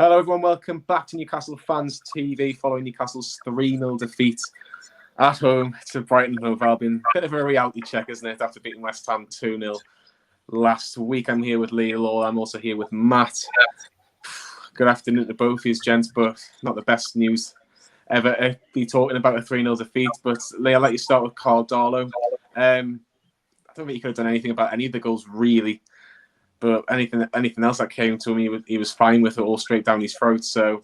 Hello everyone, welcome back to Newcastle Fans TV following Newcastle's 3-0 defeat at home to Brighton Hove Albion. Bit of a reality check, isn't it, after beating West Ham 2-0 last week. I'm here with Neal. I'm also here with Matt. Good afternoon to both of you gents, but not the best news ever be talking about a 3-0 defeat. But Lee, I'll let you start with Karl Darlow. I don't think he could have done anything about any of the goals, really. But anything else that came to him, he was fine with it all straight down his throat. So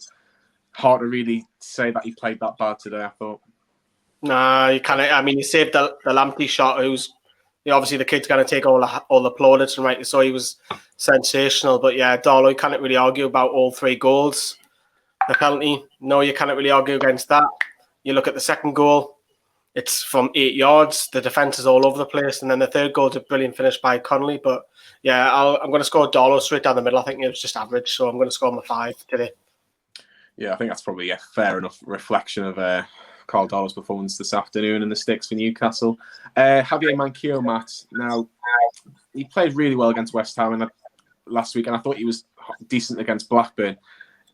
hard to really say that he played that bad today, I thought. Nah, you can't. I mean, he saved the Lamptey shot. Who's obviously the kid's going to take all the plaudits and right. So he was sensational. But yeah, Darlow, you can't really argue about all three goals. The penalty, no, you can't really argue against that. You look at the second goal. It's from 8 yards. The defence is all over the place. And then the third goal is a brilliant finish by Connolly. But yeah, I'm going to score Darlow straight down the middle. I think it was just average. So I'm going to score him a 5 today. Yeah, I think that's probably a fair enough reflection of Karl Darlow's performance this afternoon in the sticks for Newcastle. Javier Manquillo, Matt. Now, he played really well against West Ham last week, and I thought he was decent against Blackburn.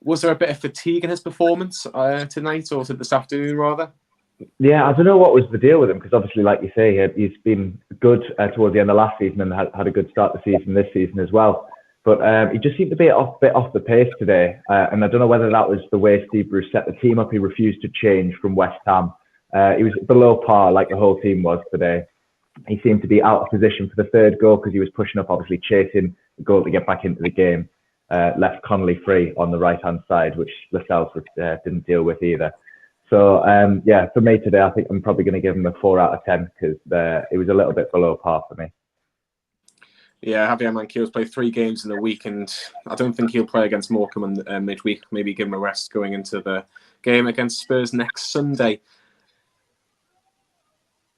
Was there a bit of fatigue in his performance tonight, or this afternoon, rather? Yeah, I don't know what was the deal with him, because obviously, like you say, he's been good towards the end of last season and had a good start to the season this season as well. But he just seemed to be a bit off the pace today. And I don't know whether that was the way Steve Bruce set the team up. He refused to change from West Ham. He was below par, like the whole team was today. He seemed to be out of position for the third goal because he was pushing up, obviously chasing the goal to get back into the game. Left Connolly free on the right-hand side, which Lascelles didn't deal with either. So, yeah, for me today, I think I'm probably going to give him a 4 out of 10 because it was a little bit below par for me. Yeah, Javier Manquillo's played 3 games in the week, and I don't think he'll play against Morecambe in midweek. Maybe give him a rest going into the game against Spurs next Sunday.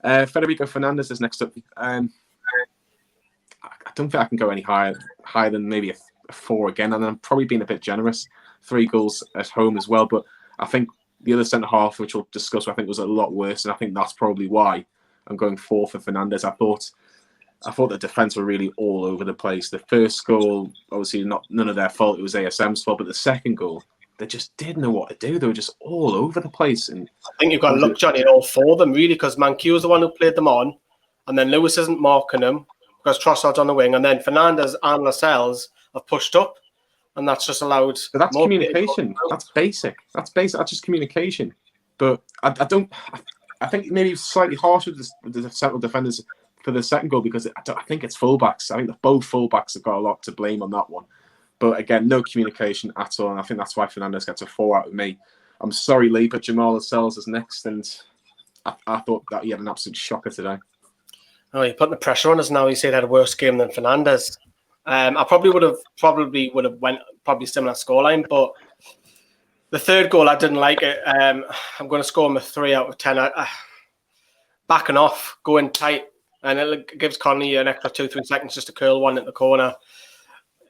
Federico Fernandez is next up. I don't think I can go any higher than maybe a 4 again, and I'm probably being a bit generous. 3 goals at home as well, but I think the other centre-half, which we'll discuss, I think was a lot worse, and I think that's probably why I'm going 4 for Fernandez. I thought the defence were really all over the place. The first goal, obviously none of their fault. It was ASM's fault. But the second goal, they just didn't know what to do. They were just all over the place. And I think you've got to look, Johnny, at all 4 of them, really, because Manquillo's the one who played them on, and then Lewis isn't marking them because Trossard's on the wing, and then Fernandez and Lascelles have pushed up, and that's just allowed... But that's communication. That's basic. That's just communication. But I think maybe slightly harsh with the central defenders for the second goal, because I think it's fullbacks. I think that both fullbacks have got a lot to blame on that one. But again, no communication at all, and I think that's why Fernandez gets a 4 out of me. I'm sorry, Lee, but Jamaal Lascelles is next, and I thought that he had an absolute shocker today. Oh, you're putting the pressure on us now. You say they had a worse game than Fernandez. I probably would have went similar scoreline, but the third goal I didn't like it. I'm going to score him a 3 out of 10. Backing off, going tight. And it gives Connolly an extra 2-3 seconds just to curl one at the corner.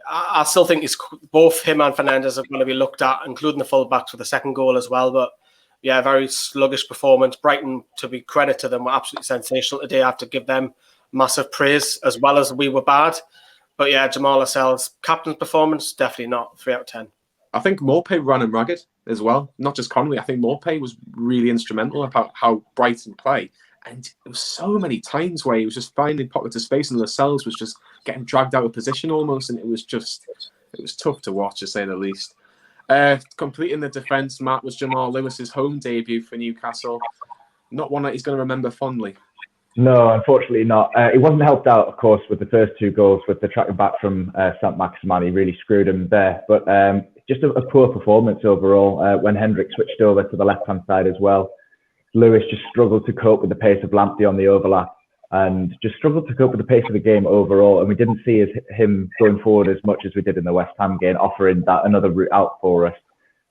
I still think both him and Fernandez are going to be looked at, including the fullbacks for the second goal as well. But yeah, very sluggish performance. Brighton, to be credit to them, were absolutely sensational today. I have to give them massive praise, as well as we were bad. But yeah, Jamaal Lascelles, captain's performance, definitely not 3 out of 10. I think Maupay ran him ragged as well. Not just Connolly. I think Maupay was really instrumental about how Brighton play. And there was so many times where he was just finding pockets of space, and Lascelles was just getting dragged out of position almost, and it was tough to watch, to say the least. Completing the defence, Matt, was Jamal Lewis's home debut for Newcastle. Not one that he's going to remember fondly. No, unfortunately not. He wasn't helped out, of course, with the first 2 goals, with the tracking back from Saint-Maximin. He really screwed him there. But just a poor performance overall when Hendrick switched over to the left-hand side as well. Lewis just struggled to cope with the pace of Lamptey on the overlap, and just struggled to cope with the pace of the game overall. And we didn't see him going forward as much as we did in the West Ham game, offering that another route out for us.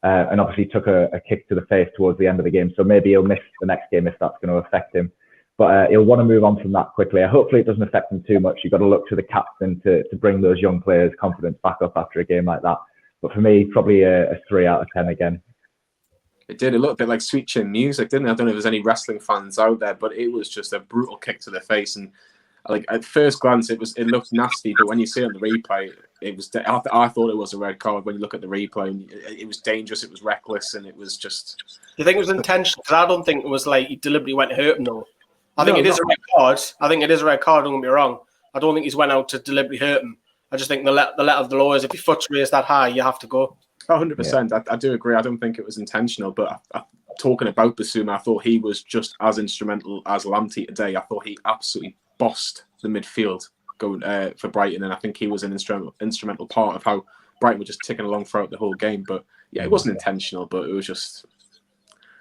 And obviously took a kick to the face towards the end of the game. So maybe he'll miss the next game if that's going to affect him. But he'll want to move on from that quickly. Hopefully it doesn't affect him too much. You've got to look to the captain to bring those young players' confidence back up after a game like that. But for me, probably a 3 out of 10 again. It did a little bit like Sweet Chin Music, didn't it? I don't know if there's any wrestling fans out there, but it was just a brutal kick to the face. And Like at first glance, it looked nasty, but when you see it on the replay, it was. I thought it was a red card. When you look at the replay, and it was dangerous. It was reckless, and it was just. Do you think it was intentional? Because I don't think it was like he deliberately went to hurt him. Though I think it is a red card. I think it is a red card. Don't get me wrong. I don't think he's went out to deliberately hurt him. I just think the letter of the law is if your foot's raised that high, you have to go. 100%. I do agree. I don't think it was intentional, but talking about Basuma, I thought he was just as instrumental as Lamptey today. I thought he absolutely bossed the midfield going for Brighton, and I think he was an instrumental part of how Brighton were just ticking along throughout the whole game. But yeah, it wasn't intentional, but it was just.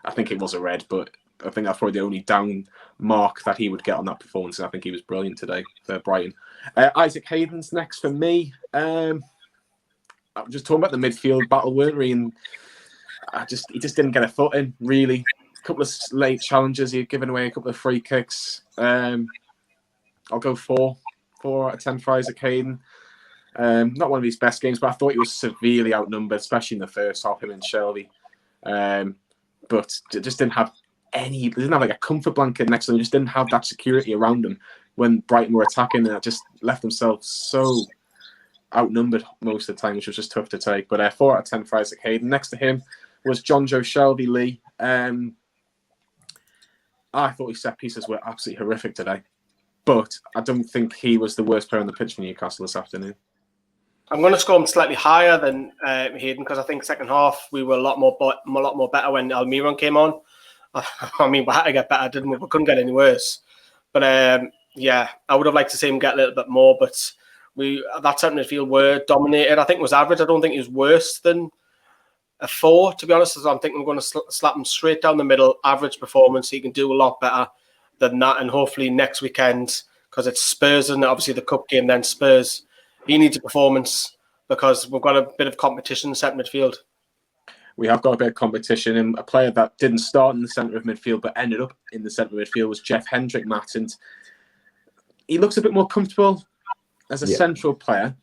I think it was a red, but I think that's probably the only down mark that he would get on that performance. And I think he was brilliant today for Brighton. Isaac Hayden's next for me. I'm just talking about the midfield battle, weren't we? And he just didn't get a foot in, really. A couple of late challenges. He had given away a couple of free kicks. I'll go 4 out of 10 for Isaac Hayden. Not one of his best games, but I thought he was severely outnumbered, especially in the first half, him and Shelvey. But just didn't have he didn't have like a comfort blanket next to him. He just didn't have that security around him when Brighton were attacking, and just left themselves so outnumbered most of the time, which was just tough to take. But 4 out of 10 for Isaac Hayden. Next to him was Jonjo Shelvey Lee. I thought his set pieces were absolutely horrific today, but I don't think he was the worst player on the pitch for Newcastle this afternoon. I'm going to score him slightly higher than Hayden because I think second half we were a lot more better when Almiron came on. I mean, we had to get better, didn't we? We couldn't get any worse. But yeah, I would have liked to see him get a little bit more. But that centre midfield were dominated. I think it was average. I don't think it was worse than a 4, to be honest. So I'm thinking we're going to slap him straight down the middle. Average performance. He can do a lot better than that. And hopefully next weekend, because it's Spurs and obviously the cup game, then Spurs. He needs a performance because we've got a bit of competition in the centre midfield. We have got a bit of competition, and a player that didn't start in the centre of midfield but ended up in the centre of midfield was Jeff Hendrick, Matt. And he looks a bit more comfortable as a central player,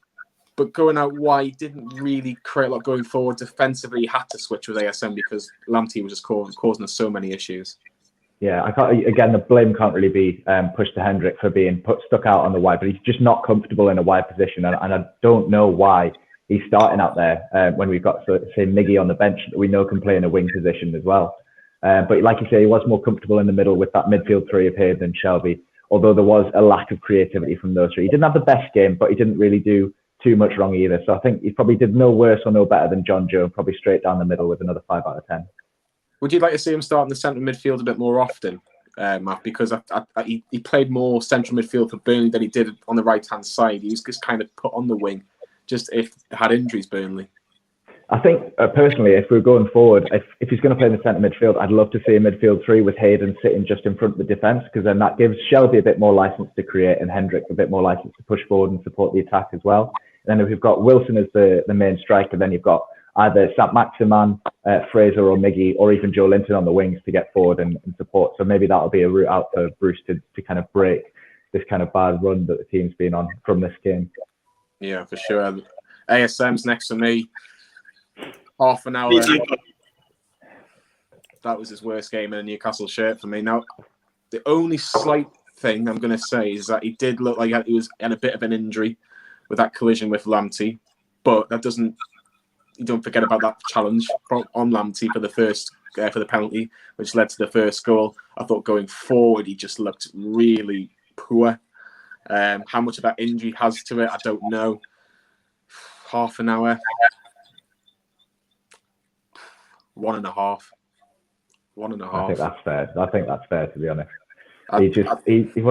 but going out wide didn't really create a lot going forward. Defensively, he had to switch with ASM because Lamptey was just causing us so many issues. Yeah, again, the blame can't really be pushed to Hendrick for being stuck out on the wide, but he's just not comfortable in a wide position. And I don't know why he's starting out there when we've got, say, Miggy on the bench that we know can play in a wing position as well. But like you say, he was more comfortable in the middle with that midfield 3 of Hayden and Shelvey, although there was a lack of creativity from those 3. He didn't have the best game, but he didn't really do too much wrong either. So I think he probably did no worse or no better than Jonjo, probably straight down the middle with another 5 out of 10. Would you like to see him start in the centre midfield a bit more often, Matt? Because he played more central midfield for Burnley than he did on the right-hand side. He was just kind of put on the wing, just if had injuries, Burnley. I think, personally, if we're going forward, if he's going to play in the centre midfield, I'd love to see a midfield 3 with Hayden sitting just in front of the defence, because then that gives Shelvey a bit more licence to create and Hendrick a bit more licence to push forward and support the attack as well. And then if we've got Wilson as the main striker, then you've got either Saint-Maximin, Fraser or Miggy, or even Joelinton on the wings to get forward and support. So maybe that'll be a route out for Bruce to kind of break this kind of bad run that the team's been on from this game. Yeah, for sure. ASM's next to me. Half an hour. That was his worst game in a Newcastle shirt for me. Now, the only slight thing I'm going to say is that he did look like he was in a bit of an injury with that collision with Lamptey, but that doesn't. You don't forget about that challenge on Lamptey for the penalty, which led to the first goal. I thought going forward, he just looked really poor. How much of that injury has to it, I don't know. Half an hour. 1.5. 1.5. I think that's fair. I think that's fair, to be honest. He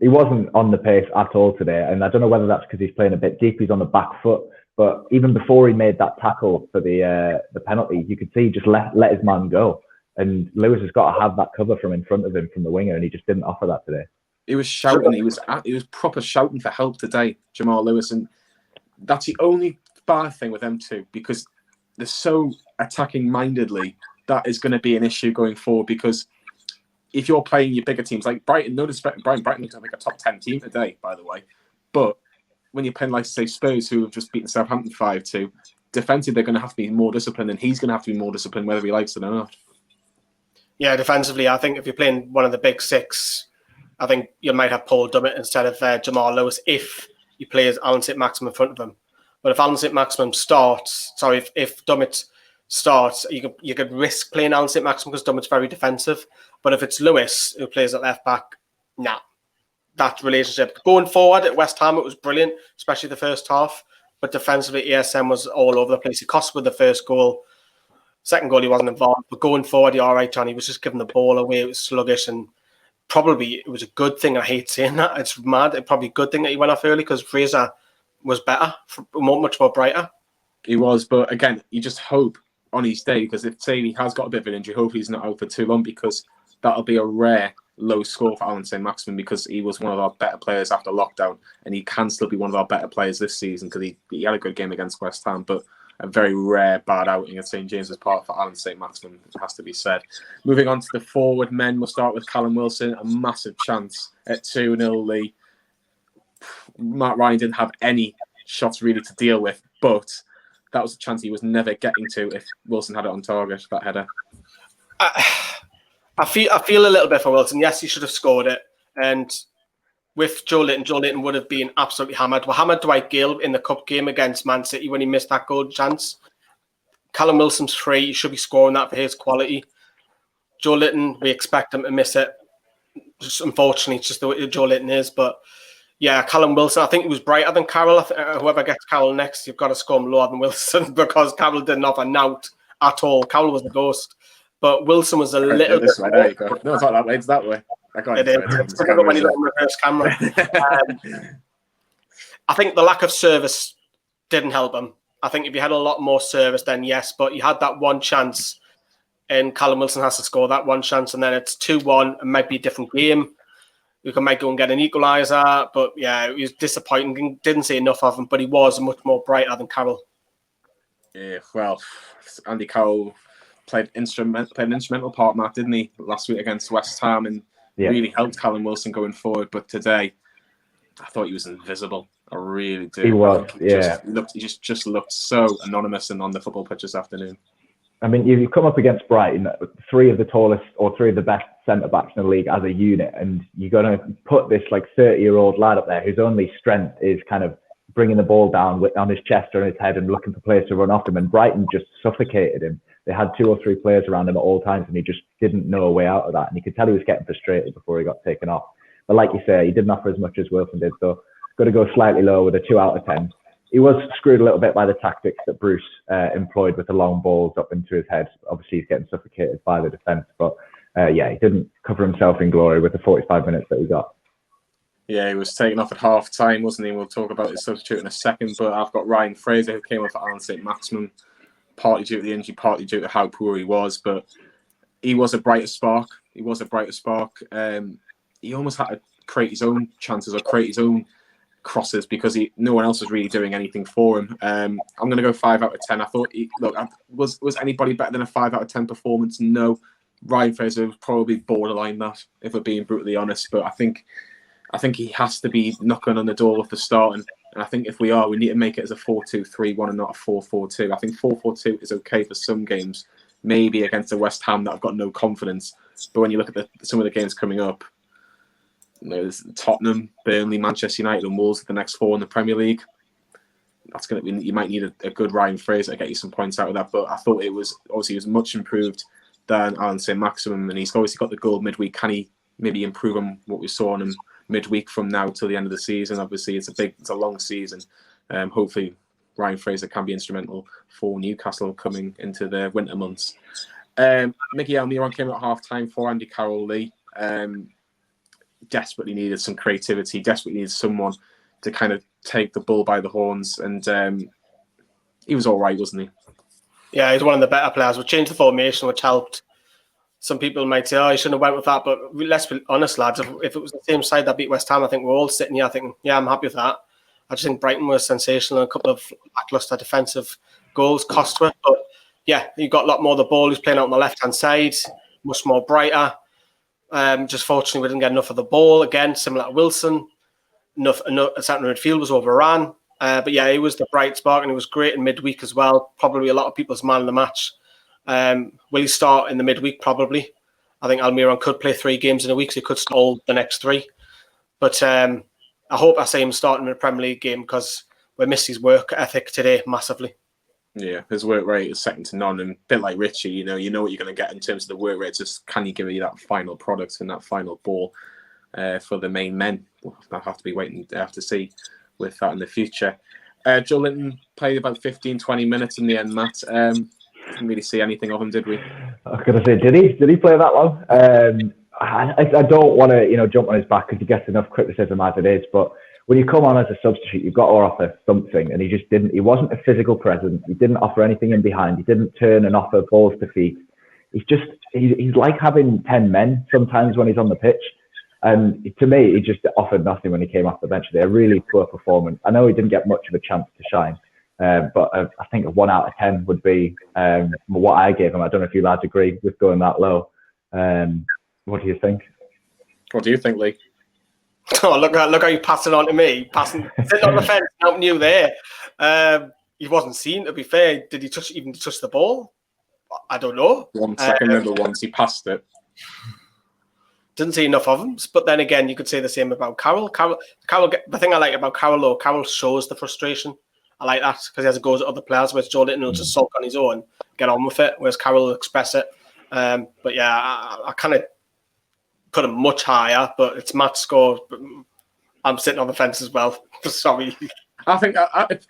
wasn't on the pace at all today, and I don't know whether that's because he's playing a bit deep. He's on the back foot. But even before he made that tackle for the penalty, you could see he just let his man go. And Lewis has got to have that cover from in front of him from the winger, and he just didn't offer that today. He was shouting. He was proper shouting for help today, Jamaal Lewis. And that's the only bad thing with them two, because they're so attacking mindedly. That is going to be an issue going forward, because if you're playing your bigger teams, like Brighton, no disrespect, Brighton looks like a top 10 team today, by the way. But when you're playing, like, say, Spurs, who have just beaten Southampton 5-2, defensively, they're going to have to be more disciplined, and he's going to have to be more disciplined, whether he likes it or not. Yeah, defensively, I think if you're playing one of the big 6, I think you might have Paul Dummett instead of Jamal Lewis if he plays Allan Saint-Maximin in front of him. But if Allan Saint-Maximin starts, if Dummett starts, you could risk playing Allan Saint-Maximin because Dummett's very defensive. But if it's Lewis who plays at left back, nah. That relationship going forward at West Ham, it was brilliant, especially the first half. But defensively, ESM was all over the place. He cost with the first goal. Second goal, he wasn't involved. But going forward, you're all right, John. He was just giving the ball away. It was sluggish. And probably it was a good thing. I hate saying that. It's mad. It's probably a good thing that he went off early because Fraser was better, much more brighter. He was. But again, you just hope on his day, because if, say, he has got a bit of an injury, hopefully he's not out for too long, because that'll be a rare low score for Allan Saint-Maximin, because he was one of our better players after lockdown, and he can still be one of our better players this season because he had a good game against West Ham, but a very rare bad outing at St James's Park for Allan Saint-Maximin, it has to be said. Moving on to the forward men, we'll start with Callum Wilson, a massive chance at 2-0 Lee. Matt Ryan didn't have any shots really to deal with, but that was a chance he was never getting to if Wilson had it on target, that header. I feel a little bit for Wilson. Yes, he should have scored it. And with Joelinton would have been absolutely hammered. We hammered Dwight Gale in the cup game against Man City when he missed that goal chance. Callum Wilson's free. He should be scoring that for his quality. Joelinton, we expect him to miss it. Just, unfortunately, it's just the way Joelinton is. But yeah, Callum Wilson, I think he was brighter than Carroll. Whoever gets Carroll next, you've got to score him lower than Wilson because Carroll didn't have a knout at all. Carroll was the ghost. But Wilson was a little bit... Way, there you go. No, it's not that way. It's that way. It is. Remember when you got on reverse camera. I think the lack of service didn't help him. I think if you had a lot more service, then yes. But you had that one chance, and Callum Wilson has to score that one chance, and then it's 2-1. It might be a different game. We might go and get an equaliser. But yeah, it was disappointing. Didn't see enough of him, but he was much more brighter than Carroll. Yeah, well, Andy Carroll played an instrumental part, Matt, didn't he, last week against West Ham, and really helped Callum Wilson going forward. But today, I thought he was invisible. I really do. He was, He just looked so anonymous and on the football pitch this afternoon. I mean, you come up against Brighton, three of the tallest or three of the best centre-backs in the league as a unit, and you're going to put this 30-year-old lad up there whose only strength is kind of bringing the ball down on his chest or on his head and looking for players to run off him, and Brighton just suffocated him. They had 2 or 3 players around him at all times, and he just didn't know a way out of that. And you could tell he was getting frustrated before he got taken off. But like you say, he didn't offer as much as Wilson did, so got to go slightly lower with a 2 out of 10. He was screwed a little bit by the tactics that Bruce employed with the long balls up into his head. Obviously, he's getting suffocated by the defence, but he didn't cover himself in glory with the 45 minutes that he got. Yeah, he was taken off at half-time, wasn't he? We'll talk about his substitute in a second, but I've got Ryan Fraser, who came off at Allan Saint-Maximin, partly due to the injury, partly due to how poor he was, but he was a brighter spark. He almost had to create his own chances or create his own crosses because no one else was really doing anything for him. I'm going to go 5 out of 10. I thought, was anybody better than a 5 out of 10 performance? No. Ryan Fraser was probably borderline that, if we're being brutally honest, but I think he has to be knocking on the door of the start, and I think if we are, we need to make it as a 4-2-3-1 and not a 4-4-2. I think 4-4-2 is okay for some games, maybe against the West Ham that I've got no confidence. But when you look at some of the games coming up, there's Tottenham, Burnley, Manchester United, and Wolves the next 4 in the Premier League. That's going to be, you might need a good Ryan Fraser to get you some points out of that. But I thought he was much improved than Allan Saint-Maximin, and he's obviously got the goal midweek. Can he maybe improve on what we saw on him midweek from now till the end of the season? Obviously, it's a long season. Hopefully, Ryan Fraser can be instrumental for Newcastle coming into the winter months. Miguel Almiron came at half-time for Andy Carroll Lee. Desperately needed some creativity, desperately needed someone to kind of take the bull by the horns, and he was all right, wasn't he? Yeah, he's one of the better players. We changed the formation, which helped. Some people might say, you shouldn't have went with that, but let's be honest, lads. If it was the same side that beat West Ham, I think we're all sitting here thinking, yeah, I'm happy with that. I just think Brighton was sensational, and a couple of lacklustre defensive goals cost us. But yeah, he got a lot more of the ball. He's playing out on the left-hand side, much more brighter. Just fortunately, we didn't get enough of the ball. Again, similar to Wilson. Enough centre midfield was overran. But yeah, he was the bright spark, and he was great in midweek as well. Probably a lot of people's man of the match. Will he start in the midweek? Probably. I think Almiron could play 3 games in a week, so he could stall the next 3. But I hope I see him starting in a Premier League game because we missed his work ethic today massively. Yeah, his work rate is second to none, and a bit like Richie, you know what you're going to get in terms of the work rate. Just can he give you that final product and that final ball for the main men? We'll have to be waiting to see with that in the future. Joelinton played about 15-20 minutes in the end, Matt. Didn't really see anything of him, did we? I was going to say, did he play that long? I don't want to jump on his back because he gets enough criticism as it is, but when you come on as a substitute, you've got to offer something, and he just didn't. He wasn't a physical presence. He didn't offer anything in behind. He didn't turn and offer balls to feet. He's like having 10 men sometimes when he's on the pitch. And to me, he just offered nothing when he came off the bench today. A really poor performance. I know he didn't get much of a chance to shine, but I think a 1 out of 10 would be what I gave him. I don't know if you lads agree with going that low. What do you think? What do you think, Lee? Oh, look how you pass it on to me. Sitting on the fence, helping you there. He wasn't seen, to be fair. Did he even touch the ball? I don't know. 1 second, remember once he passed it. Didn't see enough of him. But then again, you could say the same about Carroll. Carroll. The thing I like about Carroll, though, Carroll shows the frustration. I like that because he has to go at other players, whereas Joelinton will just sulk on his own, get on with it, whereas Carroll will express it. But yeah, I kind of put him much higher, but it's Matt's score. I'm sitting on the fence as well. Sorry. I think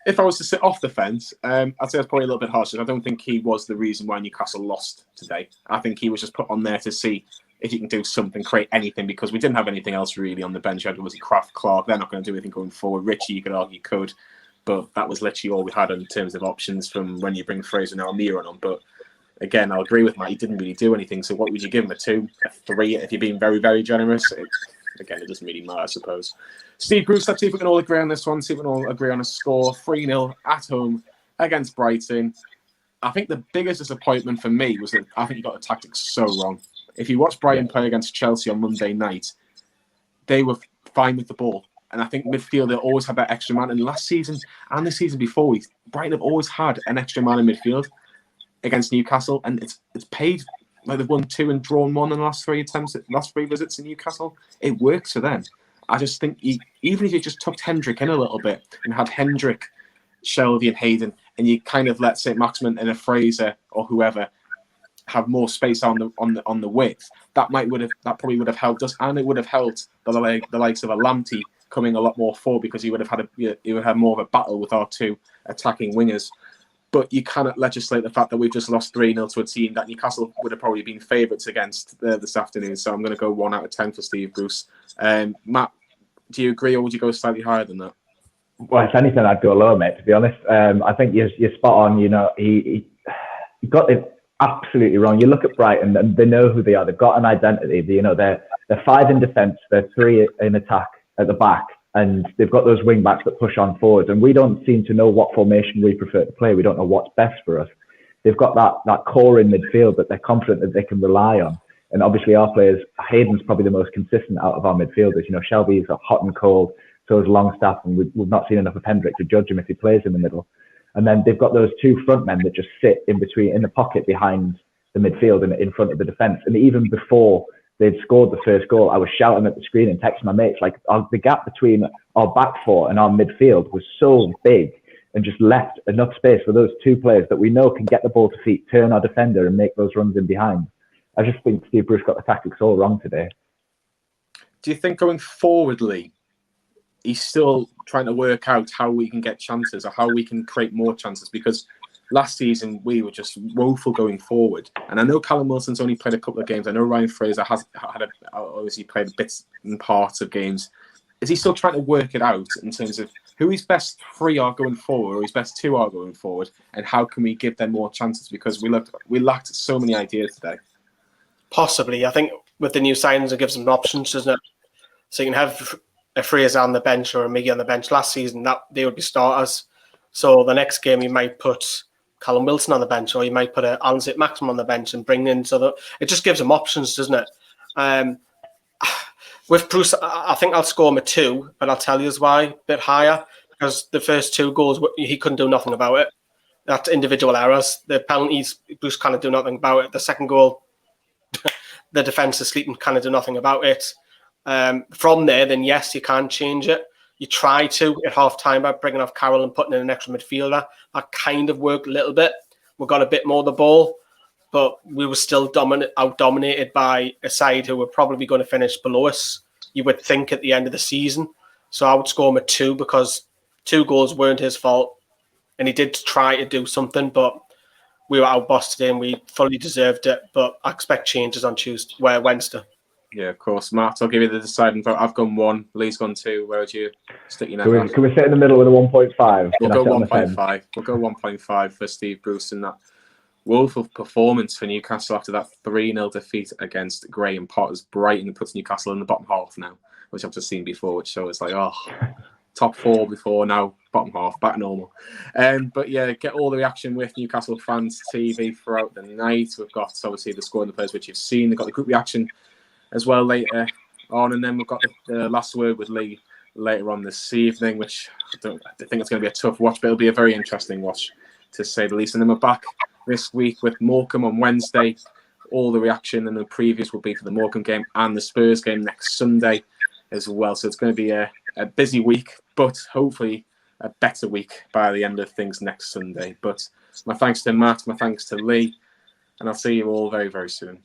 if I was to sit off the fence, I'd say that's probably a little bit harsh. I don't think he was the reason why Newcastle lost today. I think he was just put on there to see if he can do something, create anything, because we didn't have anything else really on the bench. Obviously, Kraft, Clark, they're not going to do anything going forward. Richie, you could argue, could, but that was literally all we had in terms of options from when you bring Fraser and Almiron on. But again, I'll agree with Matt. He didn't really do anything. So what would you give him? A 2, a 3? If you're being very, very generous, it doesn't really matter, I suppose. Steve Bruce, let's see if we can all agree on this one. See if we can all agree on a score. 3-0 at home against Brighton. I think the biggest disappointment for me was that I think you got the tactics so wrong. If you watch Brighton play against Chelsea on Monday night, they were fine with the ball. And I think midfield, they always had that extra man. And last season and the season before, Brighton have always had an extra man in midfield against Newcastle. And it's paid. Like they've won 2 and drawn 1 in the last 3 attempts, last 3 visits in Newcastle. It works for them. I just think even if you just tucked Hendrick in a little bit and had Hendrick, Shelvey and Hayden, and you kind of let Saint-Maximin and a Fraser or whoever have more space on the width, that probably would have helped us, and it would have helped the likes of a Lamptey coming a lot more forward, because he would have more of a battle with our 2 attacking wingers. But you cannot legislate the fact that we've just lost 3-0 to a team that Newcastle would have probably been favourites against this afternoon. So I'm going to go 1 out of 10 for Steve Bruce. Matt, do you agree, or would you go slightly higher than that? Well, if anything, I'd go lower, mate, to be honest. I think you're spot on. He got it absolutely wrong. You look at Brighton, and they know who they are. They've got an identity. They're 5 in defence, they're 3 in attack at the back, and they've got those wing backs that push on forwards. And we don't seem to know what formation we prefer to play. We don't know what's best for us. They've got that core in midfield that they're confident that they can rely on. And obviously our players, Hayden's probably the most consistent out of our midfielders. Shelvey is hot and cold, so is Longstaff, and we've not seen enough of Hendrick to judge him if he plays in the middle. And then they've got those 2 front men that just sit in the pocket behind the midfield and in front of the defence. And even before they'd scored the first goal, I was shouting at the screen and texting my mates, like, the gap between our back 4 and our midfield was so big, and just left enough space for those 2 players that we know can get the ball to feet, turn our defender and make those runs in behind. I just think Steve Bruce got the tactics all wrong today. Do you think going forward, Lee, he's still trying to work out how we can get chances or how we can create more chances? Because last season we were just woeful going forward. And I know Callum Wilson's only played a couple of games. I know Ryan Fraser has obviously played bits and parts of games. Is he still trying to work it out in terms of who his best 3 are going forward, or his best 2 are going forward, and how can we give them more chances? Because we lacked so many ideas today. Possibly. I think with the new signings, it gives them options, doesn't it? So you can have a Fraser on the bench or a Miggy on the bench. Last season, that they would be starters. So the next game, you might put Callum Wilson on the bench, or you might put Allan Saint-Maximin on the bench and bring in. So that it just gives them options, doesn't it? With Bruce, I think I'll score him a 2, but I'll tell you why, a bit higher, because the first 2 goals, he couldn't do nothing about it. That's individual errors. The penalties, Bruce can't do nothing about it. The second goal, the defence asleep and kind of do nothing about it. From there, then yes, you can change it. You try to at half-time by bringing off Carroll and putting in an extra midfielder. That kind of worked a little bit. We got a bit more of the ball, but we were still out-dominated by a side who were probably going to finish below us, you would think, at the end of the season. So I would score him a 2 because 2 goals weren't his fault. And he did try to do something, but we were outbossed today and we fully deserved it. But I expect changes on Wednesday. Yeah, of course. Matt, I'll give you the deciding vote. I've gone 1. Lee's gone 2. Where would you stick your neck on? Can we sit in the middle with a 1.5? We'll go 1.5. We'll go 1.5 for Steve Bruce in that woeful performance for Newcastle after that 3-0 defeat against Graham Potter's Brighton. Puts Newcastle in the bottom half now, which I've just seen before, which shows like, top 4 before, now bottom half, back normal. But yeah, get all the reaction with Newcastle Fans TV throughout the night. We've got obviously the score and the players which you've seen. They've got the group reaction as well later on, and then we've got the last word with Lee later on this evening, which I think it's going to be a tough watch, but it'll be a very interesting watch to say the least. And then we're back this week with Morecambe on Wednesday. All the reaction and the previews will be for the Morecambe game and the Spurs game next Sunday as well. So it's going to be a busy week, but hopefully a better week by the end of things next Sunday. But my thanks to Matt, my thanks to Lee, and I'll see you all very, very soon.